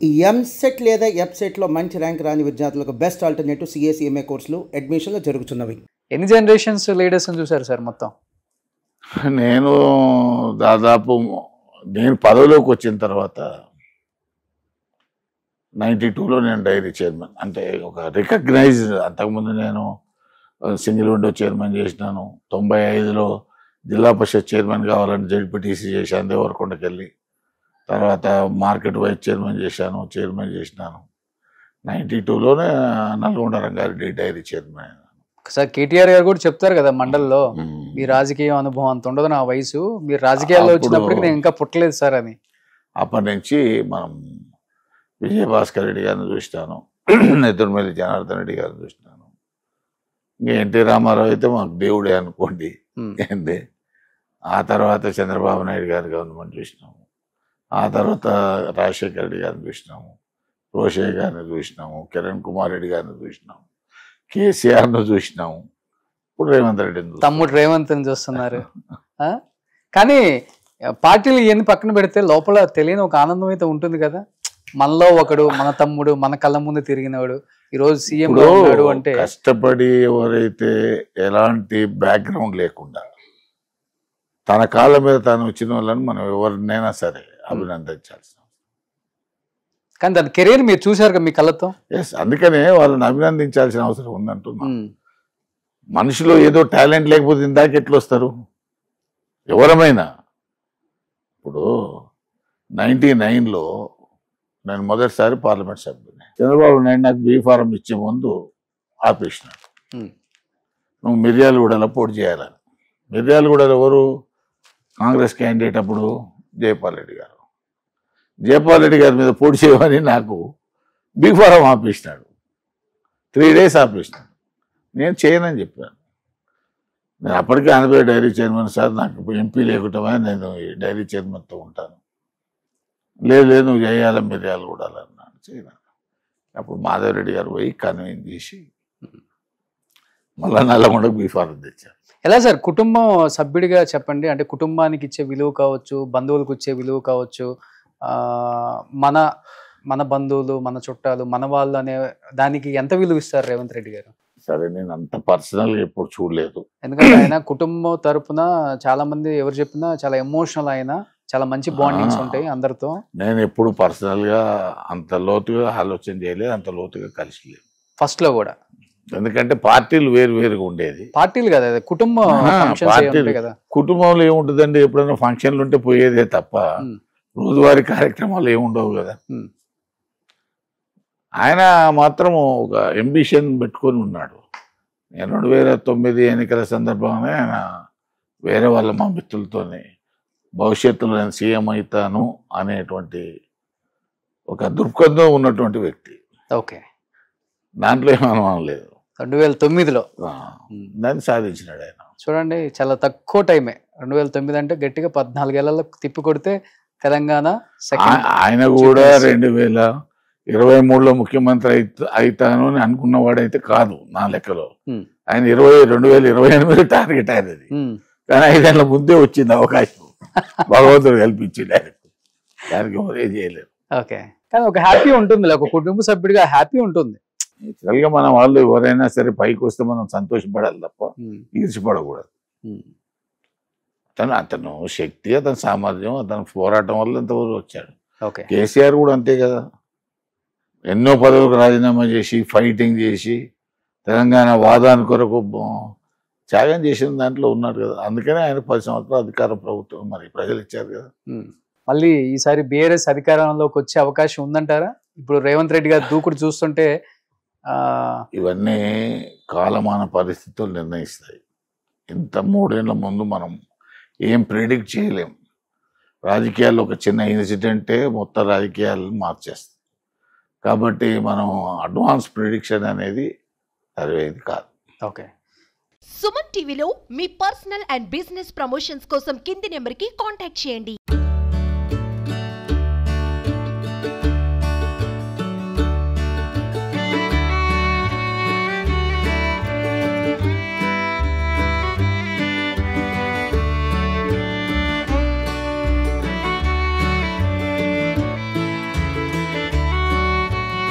ఈ ఎంసెట్ లేదా ఎఫ్సెట్లో మంచి ర్యాంక్ రాని విద్యార్థులకు బెస్ట్ ఆల్టర్నేటివ్ సిఏ కోర్సులు అడ్మిషన్లు జరుగుతున్నవి. ఎన్ని జనరేషన్స్ లీడర్స్ని చూసారు సార్ మొత్తం? నేను దాదాపు నేను పదవిలోకి వచ్చిన తర్వాత 92లో నేను డైరీ చైర్మన్, అంటే ఒక రికగ్నైజ్డ్. అంతకుముందు నేను సింగిల్ విండో చైర్మన్ చేసినాను. 95లో జిల్లా పరిషత్ చైర్మన్ కావాలని జెడ్పీటీసీ చేశాను దేవరకొండకి వెళ్ళి. తర్వాత మార్కెట్ వైస్ చైర్మన్ చేసినాను. 92లోనే Nalgonda Rangareddy dairy chairman. Sir KTR గారు కూడా చెప్తారు కదా మండలిలో, మీ రాజకీయ అనుభవం అంత ఉండదు నా వయసు, మీరు రాజకీయాల్లో వచ్చినప్పటికి నేను ఇంకా పుట్టలేదు సార్ అని. అప్పటి నుంచి మనం విజయభాస్కర్ రెడ్డి గారిని చూసినాను, నెత్తురుమల్లి జనార్దన్ రెడ్డి గారిని చూసినాను. ఇంకా ఎన్టీ రామారావు అయితే మాకు దేవుడే అనుకోండి. ఏంటి ఆ తర్వాత చంద్రబాబు నాయుడు గారి గవర్నమెంట్ చూసినాము. ఆ తర్వాత రాజశేఖర రెడ్డి గారిని చూసినాము, రోషయ్య గారిని చూసినాము, కిరణ్ కుమార్ రెడ్డి గారిని చూసినాము, కేసీఆర్ను చూసినాము, ఇప్పుడు రేవంత్ రెడ్డిని తమ్ముడు రేవంత్ని చూస్తున్నారు. కానీ పార్టీలు ఇవన్నీ పక్కన పెడితే లోపల తెలియని ఒక ఆనందం అయితే ఉంటుంది కదా. మనలో ఒకడు, మన తమ్ముడు, మన కళ్ళ ముందు తిరిగినవాడు ఈరోజు సీఎం ఉన్నాడు అంటే. కష్టపడి ఎవరైతే ఎలాంటి బ్యాక్గ్రౌండ్ లేకుండా తన కాళ్ళ మీద తాను వచ్చిన వాళ్ళని మనం ఎవరినైనా సరే అభినందించాల్సిన. కానీ దాని కెరీర్ మీరు చూశారు కదా మీ కళ్ళతో. ఎస్, అందుకనే వాళ్ళని అభినందించాల్సిన అవసరం ఉందంటున్నా. మనిషిలో ఏదో టాలెంట్ లేకపోతే ఇందాక ఎట్లా వస్తారు ఎవరమైనా? ఇప్పుడు 99లో నేను మొదటిసారి పార్లమెంట్ సభ్యుని. చంద్రబాబు నాయుడు నాకు బీ ఫారం ఇచ్చే ముందు ఆపేసినాడు, నువ్వు మిర్యాలగూడలో పోటీ చేయాలని. మిర్యాలగూడలో ఎవరు కాంగ్రెస్ క్యాండిడేట్ అప్పుడు? జయపాల్ రెడ్డి గారు. జయపాల్ రెడ్డి గారి మీద పోటీ చేయమని నాకు బీ ఫారం ఆపేసినాడు. 3 days ఆపేసినాడు. నేను చేయనని చెప్పాను. నేను అప్పటికే ఆంధ్రప్రదేశ్ డైరీ చైర్మన్ సార్, నాకు ఎంపీ లేకుండా నేను ఈ డైరీ చైర్మన్తో ఉంటాను. లేదు నువ్వు చేయాలి మిర్యాలగూడ అన్నాడు. చేయను. అప్పుడు మాధవరెడ్డి గారు పోయి కన్వీన్ చేసి మళ్ళా నల్లగొండకు బీ ఫారం తెచ్చారు. ఎలా సార్ కుటుంబం సభ్యుడిగా చెప్పండి, అంటే కుటుంబానికి ఇచ్చే విలువ కావచ్చు, బంధువులకు ఇచ్చే విలువ కావచ్చు, మన మన బంధువులు, మన చుట్టాలు, మన వాళ్ళు అనే దానికి ఎంత విలువ ఇస్తారు రేవంత్ రెడ్డి గారు? సరే, నేను అంత పర్సనల్గా ఎప్పుడు చూడలేదు. ఎందుకంటే ఆయన కుటుంబం తరపున చాలా మంది ఎవరు చెప్పినా చాలా ఎమోషనల్, ఆయన చాలా మంచి బాండింగ్స్ ఉంటాయి అందరితో. నేను ఎప్పుడు పర్సనల్గా అంత లోతుగా ఆలోచన చేయలేదు, అంత లోతుగా కలిసి లేదు ఫస్ట్ లో కూడా. ఎందుకంటే పార్టీలు వేరుగా ఉండేది. పార్టీలు కదా, కుటుంబం కదా. కుటుంబంలో ఏముంటుందండి, ఎప్పుడైనా ఫంక్షన్లు ఉంటే పోయేదే తప్ప రోజువారీ కార్యక్రమాలు ఏముండవు కదా. ఆయన మాత్రం ఒక అంబిషన్ పెట్టుకొని ఉన్నాడు. నేను 2009 ఎన్నికల సందర్భంగా ఆయన వేరే వాళ్ళ మా మిత్రులతోనే భవిష్యత్తులో నేను సీఎం అవుతాను అనేటువంటి ఒక దృక్పథం ఉన్నటువంటి వ్యక్తి. ఓకే, దాంట్లో ఏమనుమానం లేదు. 2009లో దాన్ని సాధించినాడు ఆయన. చూడండి, చాలా తక్కువ టైమే. 2009 అంటే గట్టిగా 14 ఏళ్లలో తిప్పి కొడితే తెలంగాణ. ఆయన కూడా 2023లో ముఖ్యమంత్రి అవుతాను అని అనుకున్నవాడైతే కాదు నా లెక్కలో. ఆయన 2028 టార్గెట్ అయినది. కానీ 5 ఏళ్ల ముందే వచ్చింది అవకాశం, భగవంతుడు కల్పించింది ఆయనకు. దానికి ఎవరే చేయలేరు. ఓకే, కానీ ఒక హ్యాపీ ఉంటుంది, ఒక కుటుంబ సభ్యుడిగా హ్యాపీ ఉంటుంది. యాక్చువల్గా మన వాళ్ళు ఎవరైనా సరే పైకి వస్తే మనం సంతోషపడాలి తప్ప ఈర్చిపడకూడదు. అతను శక్తి, అతని సామర్థ్యం, అతని పోరాటం వల్ల ఎంతవరకు వచ్చాడు. కేసీఆర్ కూడా అంతే కదా, ఎన్నో పదవులకు రాజీనామా చేసి ఫైటింగ్ చేసి తెలంగాణ వాదాని కొరకు త్యాగం చేసిన దాంట్లో ఉన్నాడు కదా. అందుకనే ఆయన 10 సంవత్సరాలు అధికార ప్రభుత్వం మరి ప్రజలు ఇచ్చారు కదా. మళ్ళీ ఈసారి బీఆర్ఎస్ అధికారంలోకి వచ్చే అవకాశం ఉందంటారా? ఇప్పుడు రేవంత్ రెడ్డి గారు దూకుడు చూస్తుంటే ఇవన్నీ కాలమాన పరిస్థితులు నిర్ణయిస్తాయి. ఇంత 3 ఏళ్ల ముందు మనం ఏం ప్రిడిక్ట్ చేయలేం. రాజకీయాల్లో ఒక చిన్న ఇన్సిడెంటే మొత్తం రాజకీయాలను మార్చేస్తుంది. కాబట్టి మనం అడ్వాన్స్ ప్రిడిక్షన్ అనేది సరిపోయేది కాదు. ఓకే, సుమన్ టీవీలో మీ పర్సనల్ అండ్ బిజినెస్ ప్రమోషన్స్ కోసం కింది నెంబర్కి కాంటాక్ట్ చేయండి.